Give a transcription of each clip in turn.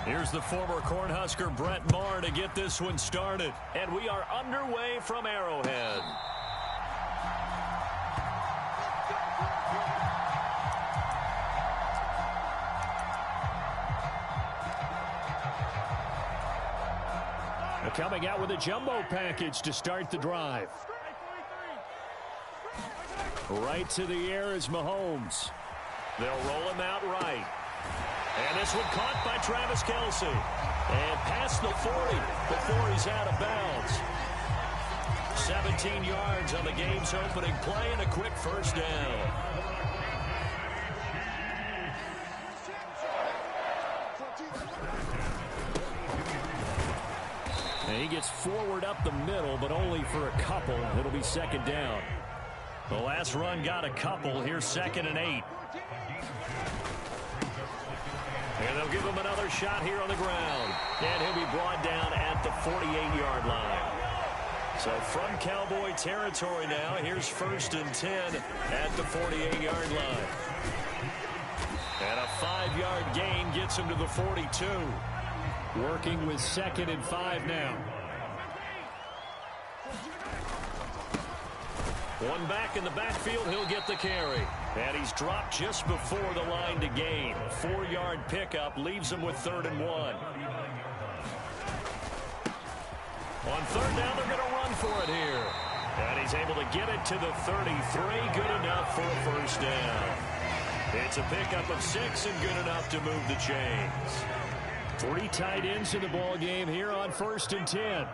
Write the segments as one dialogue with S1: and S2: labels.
S1: Here's the former Cornhusker Brett Maher to get this one started. And we are underway from Arrowhead. Coming out with a jumbo package to start the drive. Right to the air is Mahomes. They'll roll him out right. And this one caught by Travis Kelce. And past the 40 before he's out of bounds. 17 yards on the game's opening play and a quick first down. And he gets forward up the middle, but only for a couple. It'll be second down. The last run got a couple. Here's 2nd and 8. And they'll give him another shot here on the ground. And he'll be brought down at the 48-yard line. So from Cowboy territory now, here's 1st and 10 at the 48-yard line. And a 5-yard gain gets him to the 42. Working with 2nd and 5 now. One back in the backfield, he'll get the carry. And he's dropped just before the line to gain. 4-yard pickup leaves him with 3rd and 1. On 3rd down, they're going to run for it here. And he's able to get it to the 33. Good enough for a first down. It's a pickup of 6 and good enough to move the chains. 3 tight ends in the ball game here on 1st and 10.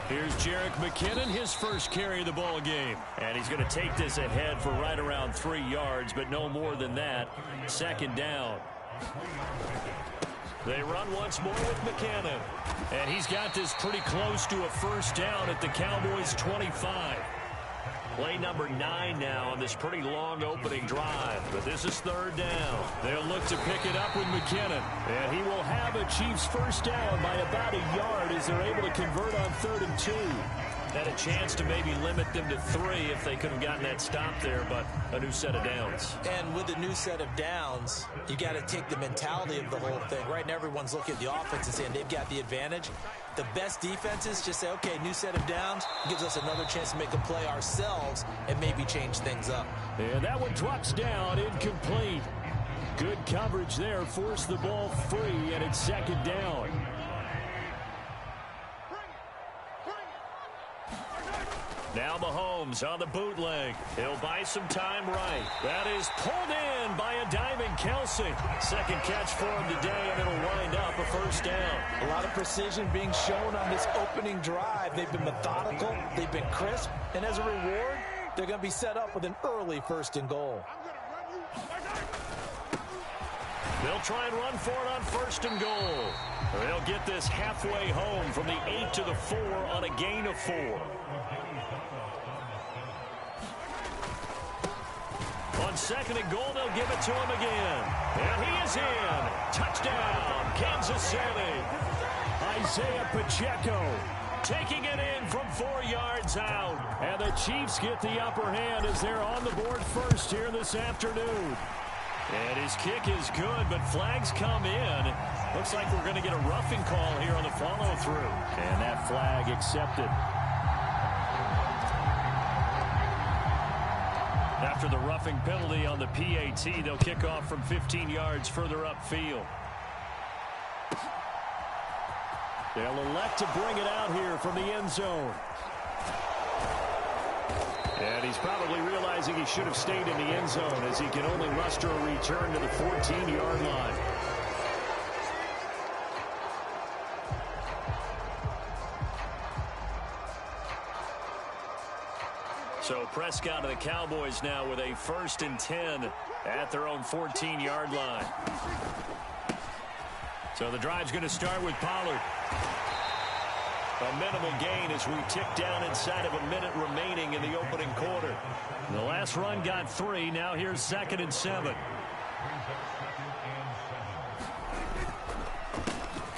S1: Here's Jerick McKinnon, his first carry of the ball game. And he's going to take this ahead for right around 3 yards, but no more than that. 2nd down. They run once more with McKinnon. And he's got this pretty close to a first down at the Cowboys' 25. Play number 9 now on this pretty long opening drive. But this is 3rd down. They'll look to pick it up with McKinnon. And he will have a Chiefs first down by about a yard as they're able to convert on 3rd and 2. Had a chance to maybe limit them to 3 if they could have gotten that stop there, but a new set of downs.
S2: And with a new set of downs, you got to take the mentality of the whole thing. Right now, everyone's looking at the offense and saying they've got the advantage. The best defenses just say, okay, new set of downs gives us another chance to make a play ourselves and maybe change things up.
S1: And that one drops down, incomplete. Good coverage there, forced the ball free, and it's 2nd down. Now Mahomes on the bootleg. He'll buy some time right. That is pulled in by a diving Kelce. 2nd catch for him today, and it'll wind up a first down.
S2: A lot of precision being shown on this opening drive. They've been methodical. They've been crisp. And as a reward, they're going to be set up with an early 1st and goal.
S1: They'll try and run for it on 1st and goal. They'll get this halfway home from the 8 to the 4 on a gain of 4. On 2nd and goal, they'll give it to him again. And he is in. Touchdown, Kansas City. Isaiah Pacheco taking it in from 4 yards out. And the Chiefs get the upper hand as they're on the board first here this afternoon. And his kick is good, but flags come in. Looks like we're going to get a roughing call here on the follow-through. And that flag accepted. After the roughing penalty on the PAT, they'll kick off from 15 yards further upfield. They'll elect to bring it out here from the end zone. And he's probably realizing he should have stayed in the end zone as he can only muster a return to the 14-yard line. So Prescott of the Cowboys now with a 1st and 10 at their own 14-yard line. So the drive's going to start with Pollard. A minimal gain as we tick down inside of a minute remaining in the opening quarter. The last run got 3. Now here's 2nd and 7.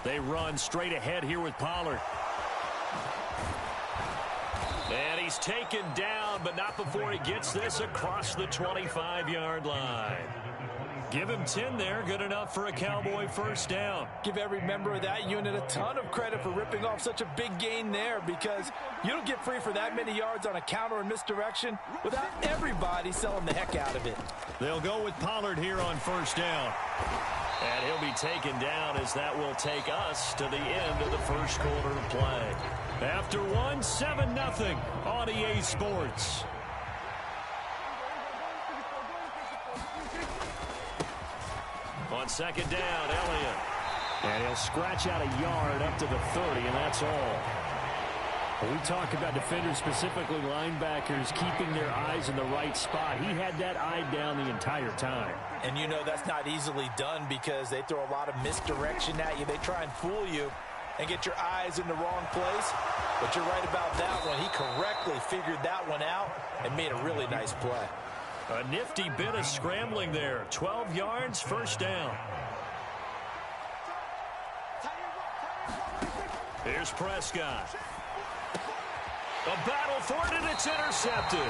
S1: They run straight ahead here with Pollard. And he's taken down, but not before he gets this across the 25-yard line. Give him 10 there. Good enough for a Cowboy first down.
S2: Give every member of that unit a ton of credit for ripping off such a big gain there, because you don't get free for that many yards on a counter and misdirection without everybody selling the heck out of it.
S1: They'll go with Pollard here on first down. And he'll be taken down as that will take us to the end of the first quarter of play. After one, 7-0 on EA Sports. On second down, Elliott.
S3: And he'll scratch out a yard up to the 30, and that's all. When we talk about defenders, specifically linebackers, keeping their eyes in the right spot, he had that eye down the entire time.
S2: And you know that's not easily done because they throw a lot of misdirection at you. They try and fool you and get your eyes in the wrong place. But you're right about that one. He correctly figured that one out and made a really nice play.
S1: A nifty bit of scrambling there. 12 yards, first down. Here's Prescott. A battle for it, and it's intercepted.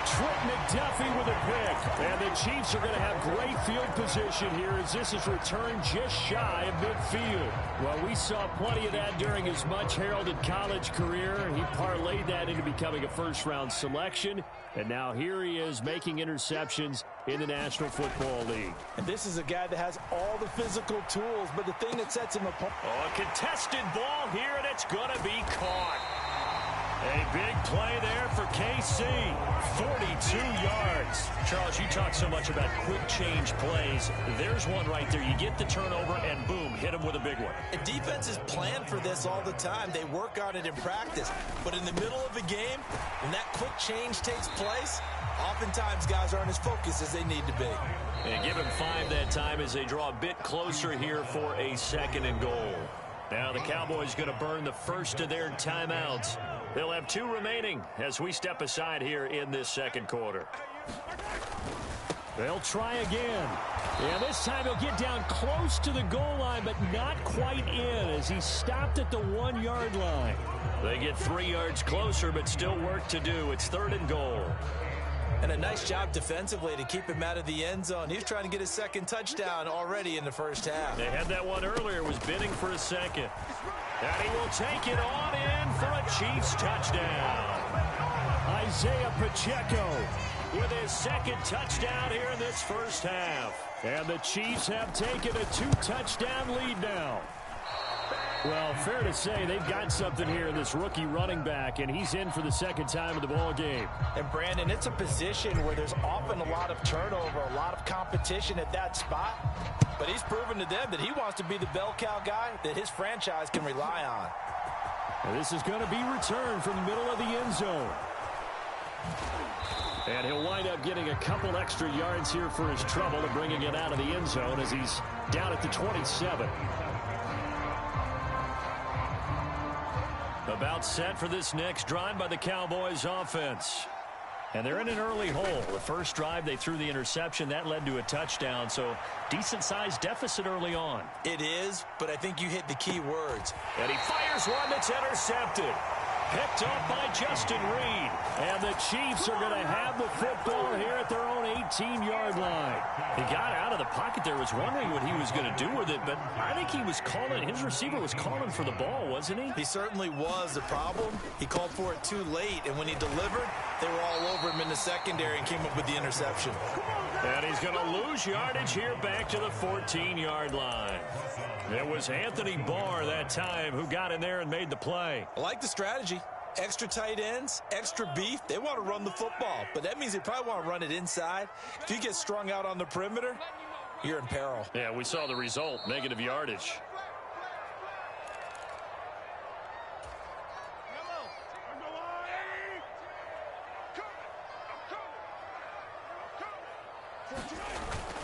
S3: Trent McDuffie with a pick. And the Chiefs are going to have great field position here as this is returned just shy of midfield. Well, we saw plenty of that during his much-heralded college career. He parlayed that into becoming a first-round selection. And now here he is making interceptions in the National Football League.
S2: And this is a guy that has all the physical tools, but the thing that sets him apart.
S1: Oh, a contested ball here, and it's going to be caught. A big play there for KC. 42 yards. Charles, you talk so much about quick change plays. There's one right there. You get the turnover, and boom, hit him with a big one.
S2: And defenses plan for this all the time. They work on it in practice. But in the middle of a game, when that quick change takes place, oftentimes guys aren't as focused as they need to be.
S1: And give him 5 that time as they draw a bit closer here for a second and goal. Now the Cowboys going to burn the first of their timeouts. They'll have 2 remaining as we step aside here in this second quarter.
S3: They'll try again. And this time he'll get down close to the goal line, but not quite in as he stopped at the 1-yard line.
S1: They get 3 yards closer, but still work to do. It's 3rd and goal.
S2: And a nice job defensively to keep him out of the end zone. He was trying to get his second touchdown already in the first half.
S1: They had that one earlier, was bidding for a second. And he will take it on in for a Chiefs touchdown.
S3: Isaiah Pacheco
S1: with his second touchdown here in this first half.
S3: And the Chiefs have taken a 2-touchdown lead now. Well, fair to say they've got something here in this rookie running back, and he's in for the second time of the ball game.
S2: And, Brandon, it's a position where there's often a lot of turnover, a lot of competition at that spot. But he's proven to them that he wants to be the bell cow guy that his franchise can rely on.
S3: And this is going to be returned from the middle of the end zone. And he'll wind up getting a couple extra yards here for his trouble and bringing it out of the end zone as he's down at the 27.
S1: About set for this next drive by the Cowboys offense. And they're in an early hole. The first drive, they threw the interception. That led to a touchdown, so decent-sized deficit early on.
S2: It is, but I think you hit the key words.
S1: And he fires one that's intercepted. Picked up by Justin Reed.
S3: And the Chiefs are going to have the football here at their own 18-yard line.
S1: He got out of the pocket there, was wondering what he was going to do with it, but I think he was calling, his receiver was calling for the ball, wasn't he?
S2: He certainly was. The problem, he called for it too late, and when he delivered, they were all over him in the secondary and came up with the interception.
S1: And he's going to lose yardage here back to the 14-yard line. It was Anthony Barr that time who got in there and made the play.
S2: I like the strategy. Extra tight ends, extra beef. They want to run the football, but that means they probably want to run it inside. If you get strung out on the perimeter, you're in peril.
S1: Yeah, we saw the result, negative yardage.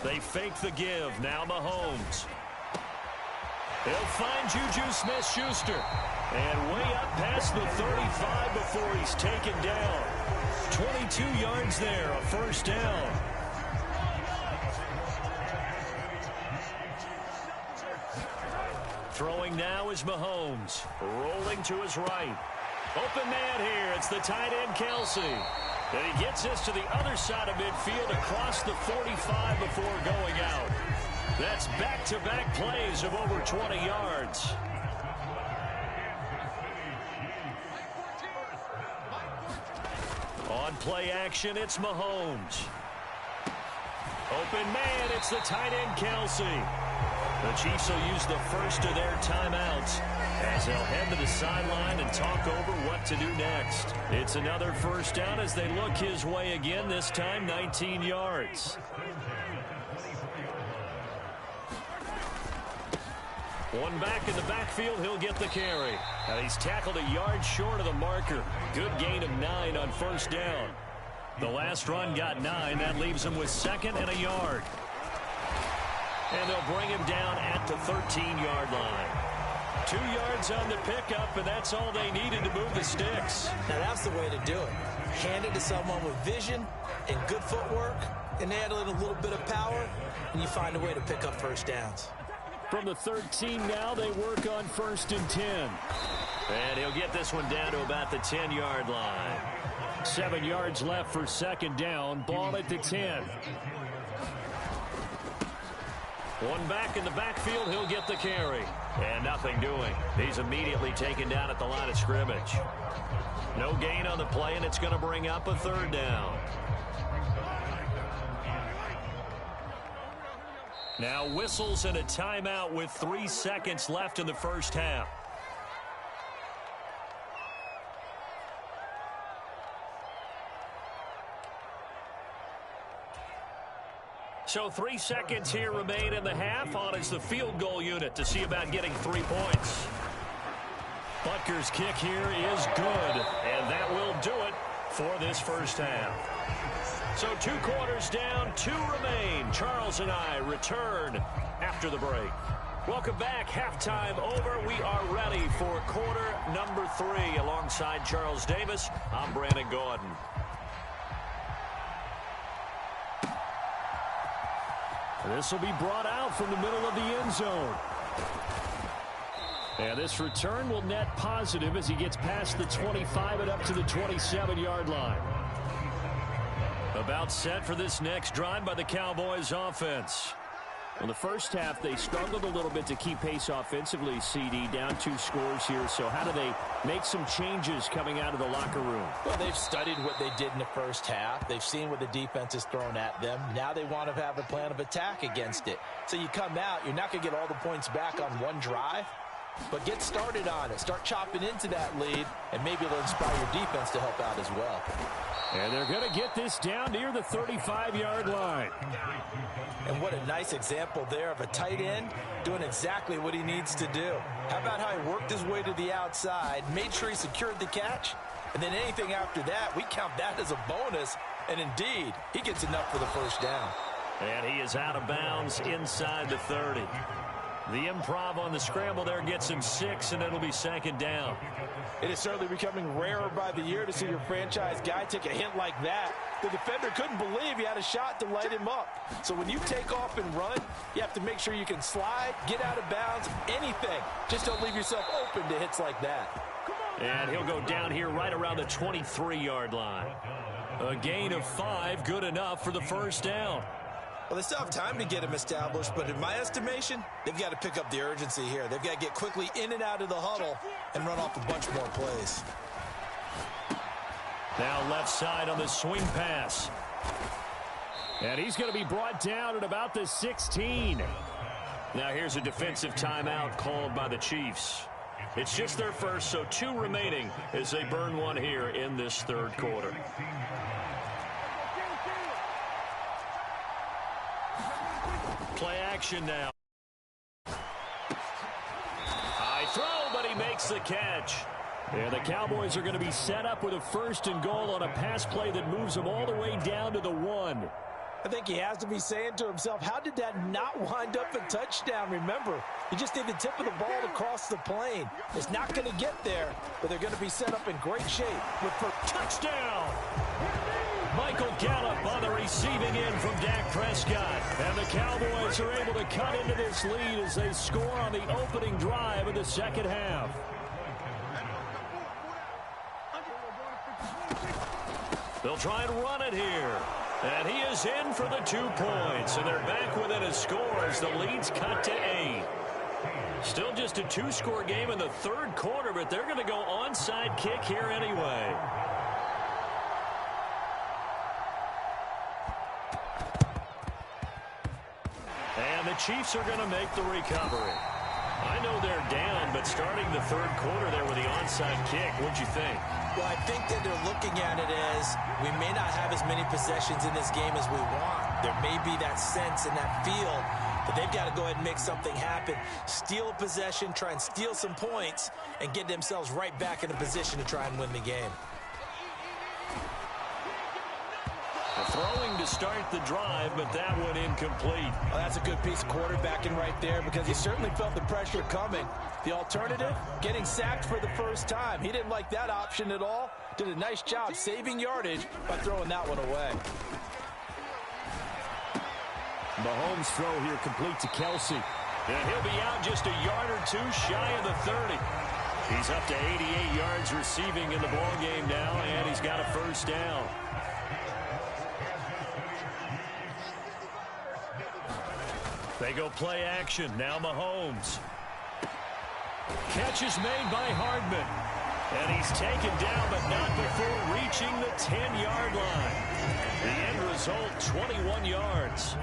S1: They fake the give. Now Mahomes. He'll find Juju Smith-Schuster. And way up past the 35 before he's taken down. 22 yards there, a first down. Throwing now is Mahomes. Rolling to his right. Open man here. It's the tight end, Kelsey. And he gets this to the other side of midfield across the 45 before going out. That's back-to-back plays of over 20 yards. On play action, it's Mahomes. Open man, it's the tight end, Kelsey. The Chiefs will use the first of their timeouts as they'll head to the sideline and talk over what to do next. It's another first down as they look his way again, this time 19 yards. One back in the backfield, he'll get the carry. And he's tackled a yard short of the marker. Good gain of 9 on first down. The last run got 9. That leaves him with second and a yard. And they'll bring him down at the 13-yard line. 2 yards on the pickup, and that's all they needed to move the sticks.
S2: Now that's the way to do it. Hand it to someone with vision and good footwork, and add in a little bit of power, and you find a way to pick up first downs.
S3: From the 13 now, they work on 1st and 10.
S1: And he'll get this one down to about the 10-yard line.
S3: 7 yards left for second down. Ball at the 10.
S1: One back in the backfield, he'll get the carry. And nothing doing. He's immediately taken down at the line of scrimmage. No gain on the play, and it's going to bring up a 3rd down. Now whistles and a timeout with 3 seconds left in the first half. So 3 seconds here remain in the half. On is the field goal unit to see about getting 3 points. Butker's kick here is good, and that will do it for this first half. So 2 quarters down, 2 remain. Charles and I return after the break. Welcome back. Halftime over. We are ready for quarter number 3. Alongside Charles Davis, I'm Brandon Gordon.
S3: This will be brought out from the middle of the end zone. And this return will net positive as he gets past the 25 and up to the 27-yard line. About set for this next drive by the Cowboys offense. In the first half, they struggled a little bit to keep pace offensively, CD, down 2 scores here. So how do they make some changes coming out of the locker room?
S2: Well, they've studied what they did in the first half. They've seen what the defense has thrown at them. Now they want to have a plan of attack against it. So you come out, you're not going to get all the points back on one drive, but get started on it. Start chopping into that lead, and maybe it'll inspire your defense to help out as well.
S3: And they're going to get this down near the 35-yard line.
S2: And what a nice example there of a tight end doing exactly what he needs to do. How about how he worked his way to the outside, made sure he secured the catch, and then anything after that, we count that as a bonus. And indeed, he gets enough for the first down.
S1: And he is out of bounds inside the 30. The improv on the scramble there gets him 6, and it'll be second down.
S2: It is certainly becoming rarer by the year to see your franchise guy take a hit like that. The defender couldn't believe he had a shot to light him up. So when you take off and run, you have to make sure you can slide, get out of bounds, anything. Just don't leave yourself open to hits like that.
S1: And he'll go down here right around the 23-yard line. A gain of 5, good enough for the first down.
S2: Well, they still have time to get him established, but in my estimation, they've got to pick up the urgency here. They've got to get quickly in and out of the huddle and run off a bunch more plays.
S1: Now left side on the swing pass.
S3: And he's going to be brought down at about the 16.
S1: Now here's a defensive timeout called by the Chiefs. It's just their first, so 2 remaining as they burn one here in this third quarter. Play action now. High throw, but he makes the catch.
S3: Yeah, the Cowboys are going to be set up with a 1st and goal on a pass play that moves them all the way down to the 1.
S2: I think he has to be saying to himself, how did that not wind up a touchdown? Remember, you just need the tip of the ball to cross the plane. It's not going to get there, but they're going to be set up in great shape with for touchdown.
S1: Michael Gallup on the receiving end from Dak Prescott. And the Cowboys are able to cut into this lead as they score on the opening drive of the second half. They'll try and run it here. And he is in for the 2 points. And they're back within a score as the lead's cut to 8. Still just a 2-score game in the third quarter, but they're going to go onside kick here anyway. And the Chiefs are going to make the recovery. I know they're down, but starting the third quarter there with the onside kick, what'd you think?
S2: Well, I think that they're looking at it as we may not have as many possessions in this game as we want. There may be that sense and that feel that they've got to go ahead and make something happen. Steal a possession, try and steal some points, and get themselves right back in a position to try and win the game.
S1: Throwing to start the drive, but that one incomplete.
S2: Well, that's a good piece of quarterbacking right there because he certainly felt the pressure coming. The alternative, getting sacked for the first time. He didn't like that option at all. Did a nice job saving yardage by throwing that one away.
S3: Mahomes' throw here complete to Kelsey.
S1: And he'll be out just a yard or two shy of the 30. He's up to 88 yards receiving in the ballgame now, and he's got a first down. They go play action. Now Mahomes. Catch is made by Hardman. And he's taken down, but not before reaching the 10-yard line. The end result, 21 yards.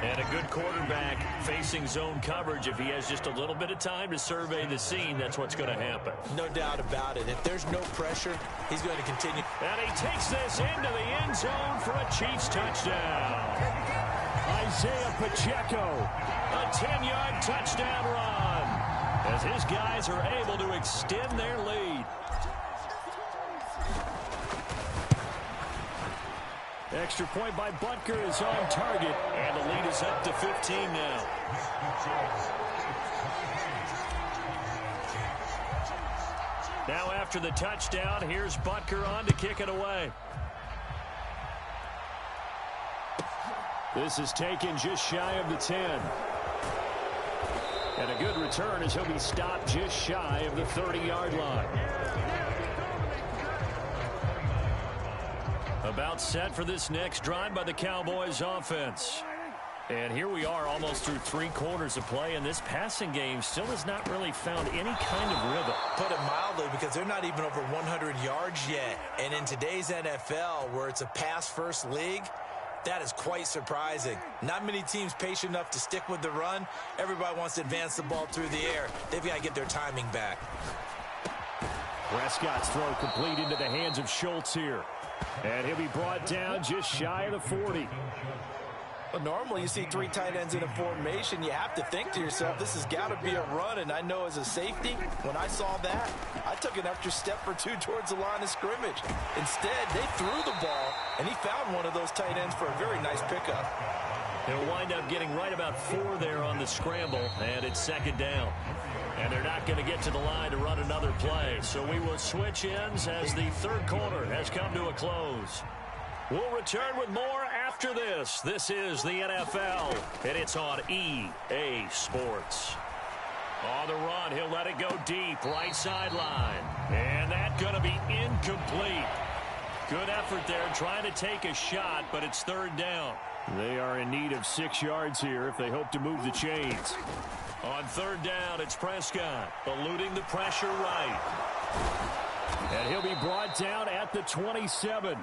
S1: And a good quarterback facing zone coverage. If he has just a little bit of time to survey the scene, that's what's going to happen.
S2: No doubt about it. If there's no pressure, he's going to continue.
S1: And he takes this into the end zone for a Chiefs touchdown.
S3: Isaiah Pacheco.
S1: A 10-yard touchdown run as his guys are able to extend their lead.
S3: Extra point by Butker is on target.
S1: And the lead is up to 15 now. Now after the touchdown, here's Butker on to kick it away.
S3: This is taken just shy of the 10. And a good return as he'll be stopped just shy of the 30-yard line.
S1: About set for this next drive by the Cowboys offense. And here we are almost through 3 quarters of play, and this passing game still has not really found any kind of rhythm.
S2: Put it mildly, because they're not even over 100 yards yet. And in today's NFL, where it's a pass-first league, that is quite surprising. Not many teams patient enough to stick with the run. Everybody wants to advance the ball through the air. They've got to get their timing back.
S3: Prescott's throw complete into the hands of Schultz here. And he'll be brought down just shy of the 40.
S2: But normally you see 3 tight ends in a formation. You have to think to yourself, this has got to be a run. And I know as a safety, when I saw that, I took an extra step or 2 towards the line of scrimmage. Instead, they threw the ball, and he found one of those tight ends for a very nice pickup.
S1: He'll wind up getting right about 4 there on the scramble, and it's second down. And they're not going to get to the line to run another play. So we will switch ends as the third quarter has come to a close. We'll return with more after this. This is the NFL, and it's on EA Sports. On the run, he'll let it go deep, right sideline. And that's going to be incomplete. Good effort there trying to take a shot, but it's third down.
S3: They are in need of 6 yards here if they hope to move the chains.
S1: On third down, it's Prescott, eluding the pressure right.
S3: And he'll be brought down at the 27.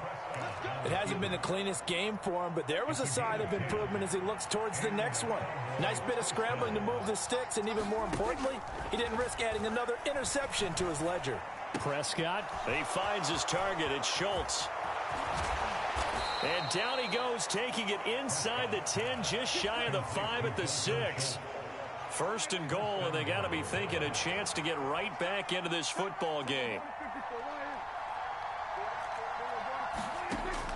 S2: It hasn't been the cleanest game for him, but there was a sign of improvement as he looks towards the next one. Nice bit of scrambling to move the sticks, and even more importantly, he didn't risk adding another interception to his ledger.
S1: Prescott, he finds his target. It's Schultz. And down he goes, taking it inside the 10, just shy of the 5 at the 6. First and goal, and they got to be thinking a chance to get right back into this football game.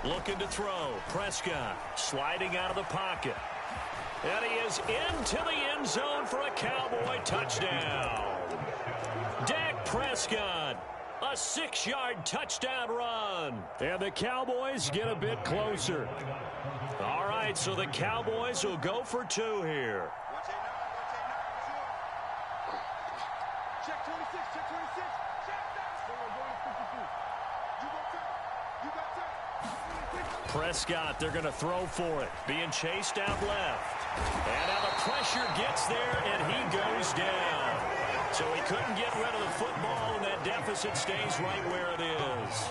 S1: Looking to throw. Prescott sliding out of the pocket. And he is into the end zone for a Cowboy touchdown. Dak Prescott, a 6-yard touchdown run.
S3: And the Cowboys get a bit closer.
S1: All right, so the Cowboys will go for 2 here.
S4: Check 26, check 26. Check that. So we're going to 52. You go top. You got top.
S1: Prescott, they're going to throw for it. Being chased out left. And now the pressure gets there, and he goes down. So he couldn't get rid of the football, and that deficit stays right where it is.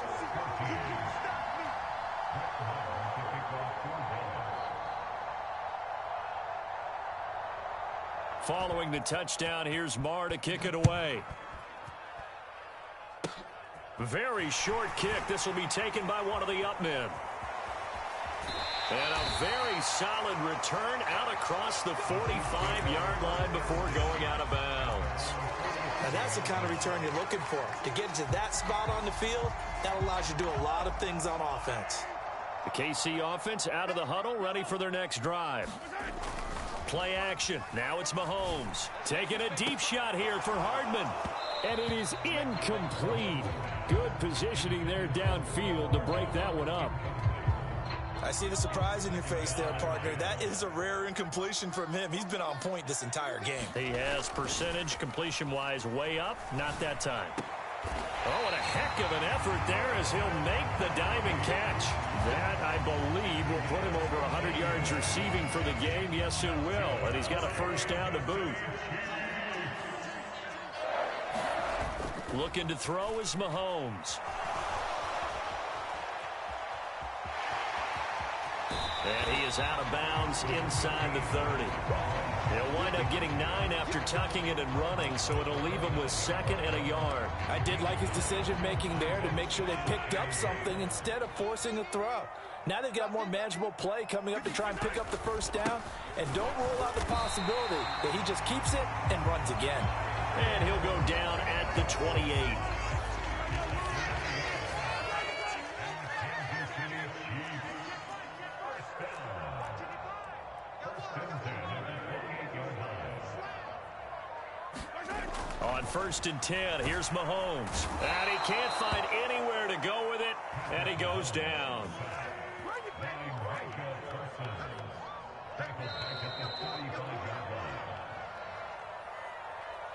S1: Following the touchdown, here's Marr to kick it away. Very short kick. This will be taken by one of the up men. And a very solid return out across the 45-yard line before going out of bounds.
S2: Now that's the kind of return you're looking for. To get to that spot on the field, that allows you to do a lot of things on offense.
S1: The KC offense out of the huddle, ready for their next drive. Play action. Now it's Mahomes. Taking a deep shot here for Hardman.
S3: And it is incomplete. Good positioning there downfield to break that one up.
S2: I see the surprise in your face there, partner. That is a rare incompletion from him. He's been on point this entire game.
S1: He has percentage completion-wise way up. Not that time. Oh, and a heck of an effort there as he'll make the diving catch. That, I believe, will put him over 100 yards receiving for the game. Yes, it will. And he's got a first down to boot. Looking to throw is Mahomes. And he is out of bounds inside the 30. He'll wind up getting 9 after tucking it and running, so it'll leave him with 2nd and a yard.
S2: I did like his decision-making there to make sure they picked up something instead of forcing a throw. Now they've got more manageable play coming up to try and pick up the first down, and don't rule out the possibility that he just keeps it and runs again.
S1: And he'll go down at the 28. On 1st and 10, here's Mahomes. And he can't find anywhere to go with it, and he goes down.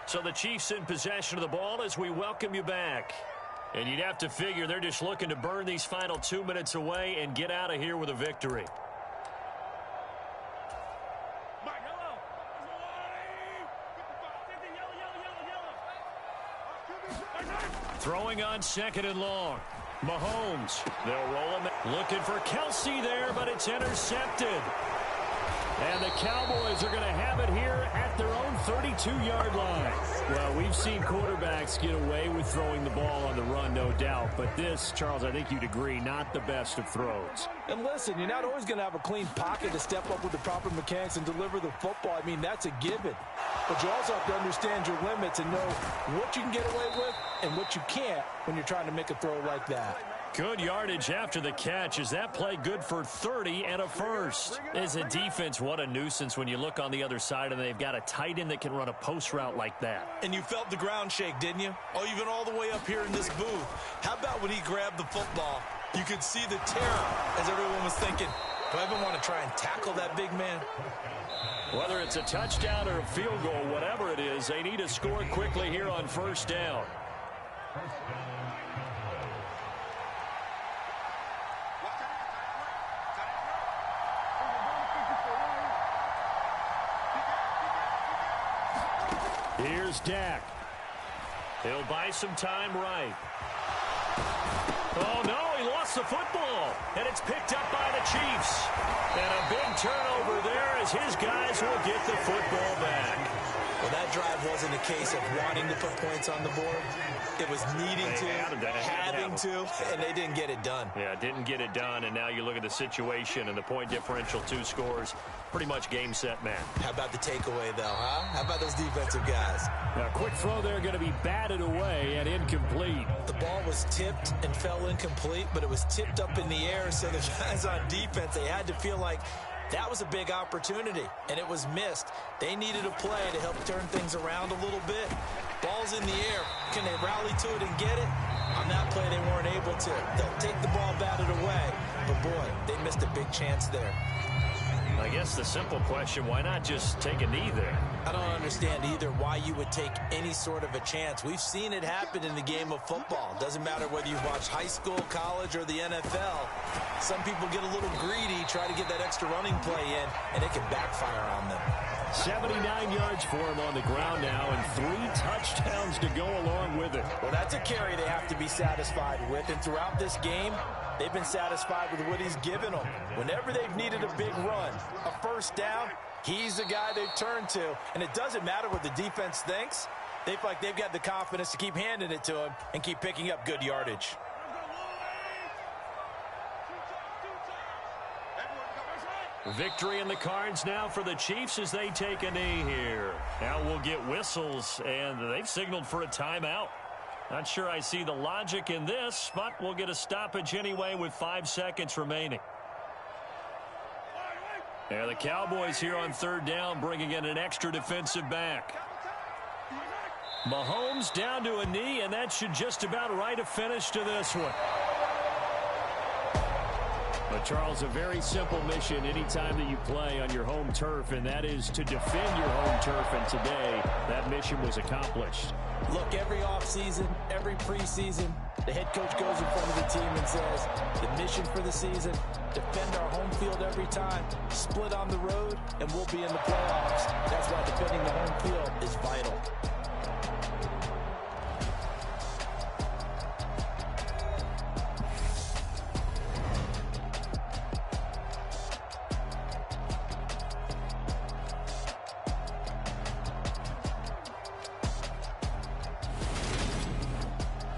S1: So the Chiefs in possession of the ball as we welcome you back. And you'd have to figure they're just looking to burn these final 2 minutes away and get out of here with a victory. Throwing on 2nd and long. Mahomes. They'll roll him. Looking for Kelsey there, but it's intercepted. And the Cowboys are going to have it here at their own 32-yard line. Well, we've seen quarterbacks get away with throwing the ball on the run, no doubt. But this, Charles, I think you'd agree, not the best of throws.
S2: And listen, you're not always going to have a clean pocket to step up with the proper mechanics and deliver the football. I mean, that's a given. But you also have to understand your limits and know what you can get away with and what you can't when you're trying to make a throw like that.
S1: Good yardage after the catch. Is that play good for 30 and a first? As a defense, what a nuisance when you look on the other side and they've got a tight end that can run a post route like that.
S2: And you felt the ground shake, didn't you? Oh, even all the way up here in this booth. How about when he grabbed the football? You could see the terror as everyone was thinking, do I even want to try and tackle that big man?
S1: Whether it's a touchdown or a field goal, whatever it is, they need to score quickly here on 1st down. Here's Dak. He'll buy some time right. Oh, no, he lost the football. And it's picked up by the Chiefs. And a big turnover there as his guys will get the football back.
S2: Well, that drive wasn't a case of wanting to put points on the board. It was needing to, having to, and they didn't get it done.
S1: Yeah, didn't get it done, and now you look at the situation and the point differential, 2 scores, pretty much game, set, match.
S2: How about the takeaway, though, huh? How about those defensive guys?
S3: Now, quick throw there going to be batted away and incomplete.
S2: The ball was tipped and fell incomplete, but it was tipped up in the air, so the guys on defense, they had to feel like that was a big opportunity, and it was missed. They needed a play to help turn things around a little bit. Ball's in the air. Can they rally to it and get it? On that play, they weren't able to. They'll take the ball batted away. But, boy, they missed a big chance there.
S1: I guess the simple question, why not just take a knee there?
S2: I don't understand either why you would take any sort of a chance. We've seen it happen in the game of football. Doesn't matter whether you've watched high school, college, or the NFL. Some people get a little greedy, try to get that extra running play in, and it can backfire on them.
S3: 79 yards for him on the ground now, and 3 touchdowns to go along with it.
S2: Well, that's a carry they have to be satisfied with, and throughout this game, they've been satisfied with what he's given them. Whenever they've needed a big run, a first down, he's the guy they've turned to, and it doesn't matter what the defense thinks. They feel like they've got the confidence to keep handing it to him and keep picking up good yardage.
S1: Victory in the cards now for the Chiefs as they take a knee here. Now we'll get whistles, and they've signaled for a timeout. Not sure I see the logic in this, but we'll get a stoppage anyway with 5 seconds remaining. And the Cowboys here on third down, bringing in an extra defensive back. Mahomes down to a knee, and that should just about write a finish to this one. But, Charles, a very simple mission anytime that you play on your home turf, and that is to defend your home turf. And today, that mission was accomplished.
S2: Look, every offseason, every preseason, the head coach goes in front of the team and says, the mission for the season, defend our home field every time, split on the road, and we'll be in the playoffs. That's why defending the home field is vital.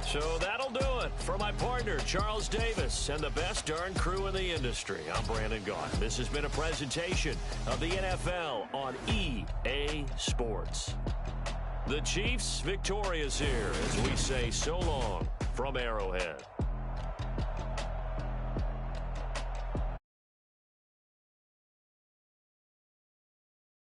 S1: So that'll do it for my partner, Charles Davis, and the best darn crew in the industry. I'm Brandon Gaughan. This has been a presentation of the NFL on EA Sports. The Chiefs victorious here as we say so long from Arrowhead.